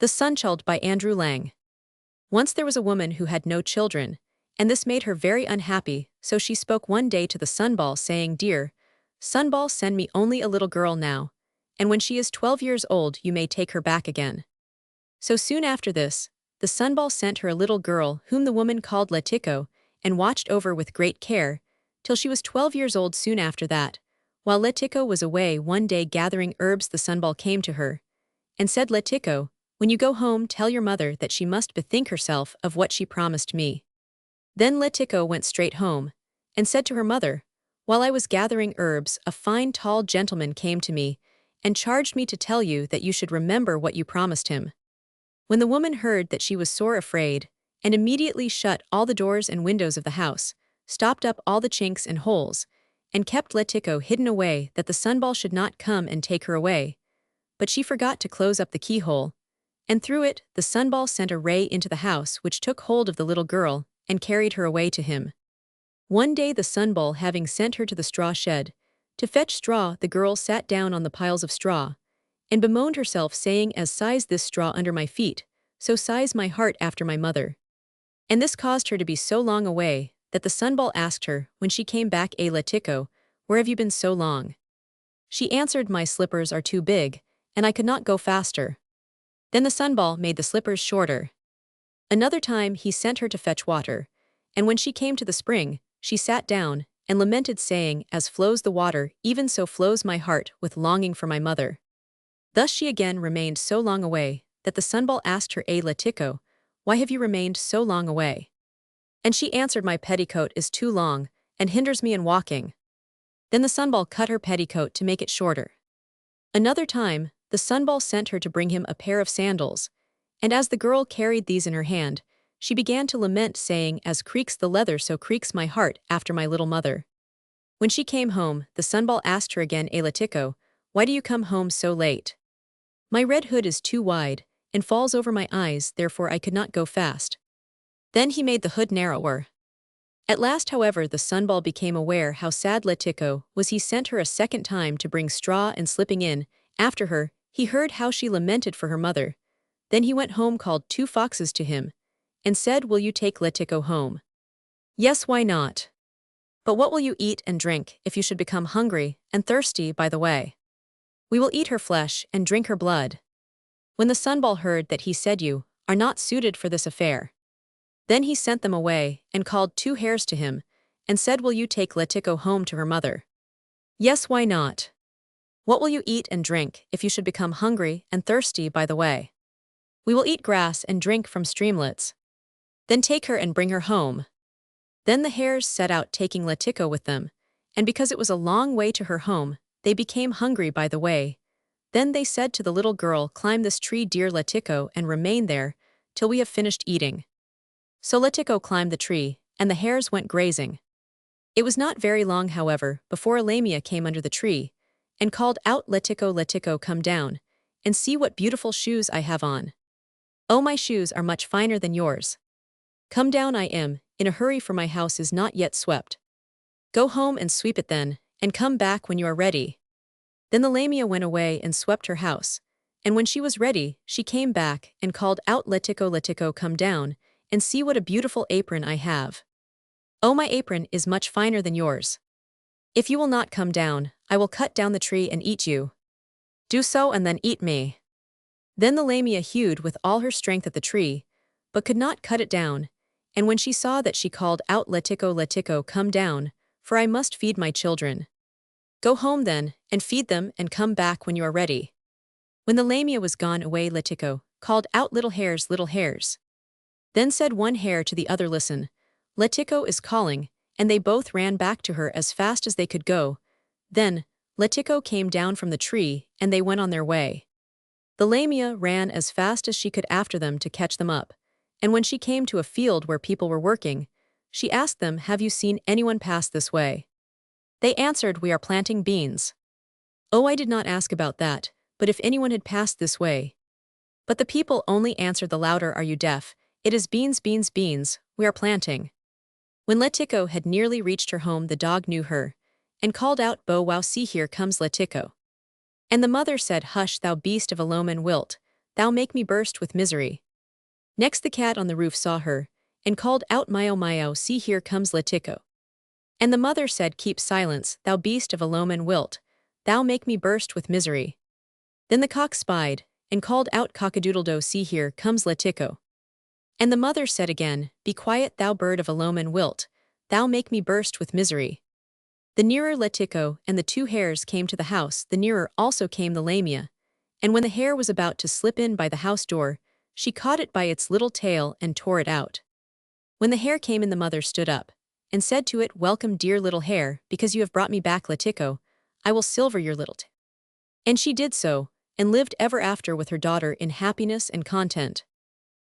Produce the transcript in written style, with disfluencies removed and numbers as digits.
The Sunchild by Andrew Lang. Once there was a woman who had no children, and this made her very unhappy, so she spoke one day to the sunball, saying, "Dear sunball, send me only a little girl now, and when she is 12 years old you may take her back again." So soon after this, the sunball sent her a little girl whom the woman called Letico, and watched over with great care, till she was 12 years old. Soon after that, while Letico was away one day gathering herbs, the sunball came to her, and said, "Letico, when you go home tell your mother that she must bethink herself of what she promised me." Then Letico went straight home, and said to her mother, "While I was gathering herbs, a fine tall gentleman came to me, and charged me to tell you that you should remember what you promised him." When the woman heard that, she was sore afraid, and immediately shut all the doors and windows of the house, stopped up all the chinks and holes, and kept Letico hidden away, that the sunball should not come and take her away. But she forgot to close up the keyhole, and through it the sunball sent a ray into the house, which took hold of the little girl, and carried her away to him. One day the sunball having sent her to the straw shed, to fetch straw, the girl sat down on the piles of straw, and bemoaned herself, saying, "As sighs this straw under my feet, so sighs my heart after my mother." And this caused her to be so long away, that the sunball asked her, when she came back, Letico, where have you been so long?" She answered, "My slippers are too big, and I could not go faster." Then the sunball made the slippers shorter. Another time he sent her to fetch water, and when she came to the spring, she sat down, and lamented, saying, "As flows the water, even so flows my heart with longing for my mother." Thus she again remained so long away, that the sunball asked her, "Letico, why have you remained so long away?" And she answered, "My petticoat is too long, and hinders me in walking." Then the sunball cut her petticoat to make it shorter. Another time, the sunball sent her to bring him a pair of sandals, and as the girl carried these in her hand, she began to lament, saying, "As creaks the leather, so creaks my heart after my little mother." When she came home, the sunball asked her again, "Letico, why do you come home so late?" "My red hood is too wide, and falls over my eyes, therefore I could not go fast." Then he made the hood narrower. At last, however, the sunball became aware how sad Letico was. He sent her a second time to bring straw, and slipping in after her, he heard how she lamented for her mother. Then he went home, called 2 foxes to him, and said, "Will you take Letico home?" "Yes, why not? But what will you eat and drink if you should become hungry and thirsty by the way?" "We will eat her flesh and drink her blood." When the sunball heard that, he said, "You are not suited for this affair." Then he sent them away, and called 2 hares to him, and said, "Will you take Letico home to her mother?" "Yes, why not? What will you eat and drink if you should become hungry and thirsty by the way?" "We will eat grass and drink from streamlets." "Then take her and bring her home." Then the hares set out, taking Letico with them, and because it was a long way to her home, they became hungry by the way. Then they said to the little girl, "Climb this tree, dear Letico, and remain there till we have finished eating." So Letico climbed the tree, and the hares went grazing. It was not very long, however, before a lamia came under the tree, and called out, "Letico, Letico, come down, and see what beautiful shoes I have on." "Oh, my shoes are much finer than yours." "Come down, I am in a hurry, for my house is not yet swept." "Go home and sweep it then, and come back when you are ready." Then the lamia went away and swept her house, and when she was ready, she came back and called out, "Letico, Letico, come down, and see what a beautiful apron I have." "Oh, my apron is much finer than yours. If you will not come down, I will cut down the tree and eat you." "Do so, and then eat me." Then the lamia hewed with all her strength at the tree, but could not cut it down, and when she saw that, she called out, "Letico, Letico, come down, for I must feed my children." "Go home then, and feed them, and come back when you are ready." When the lamia was gone away, Letico called out, "Little hares, little hares." Then said one hare to the other, "Listen, Letico is calling," and they both ran back to her as fast as they could go. Then Letico came down from the tree, and they went on their way. The lamia ran as fast as she could after them to catch them up, and when she came to a field where people were working, she asked them, "Have you seen anyone pass this way?" They answered, "We are planting beans." "Oh, I did not ask about that, but if anyone had passed this way." But the people only answered the louder, "Are you deaf? It is beans, beans, beans, we are planting." When Letico had nearly reached her home, the dog knew her, and called out, "Bow wow, see, here comes Letico." And the mother said, "Hush, thou beast of a loam and wilt, thou make me burst with misery. Next the cat on the roof saw her, and called out, Mio mio, see here comes Letico. And the mother said, keep silence, thou beast of a loam wilt, thou make me burst with misery. Then the cock spied, and called out, Cock-a-doodle-doo, see here comes Letico. And the mother said again, be quiet, thou bird of a loam wilt, thou make me burst with misery. The nearer Letico and the two hares came to the house, the nearer also came the lamia, and when the hare was about to slip in by the house door, she caught it by its little tail and tore it out. When the hare came in, the mother stood up, and said to it, welcome, dear little hare, because you have brought me back Letico, I will silver your little tail. And she did so, and lived ever after with her daughter in happiness and content.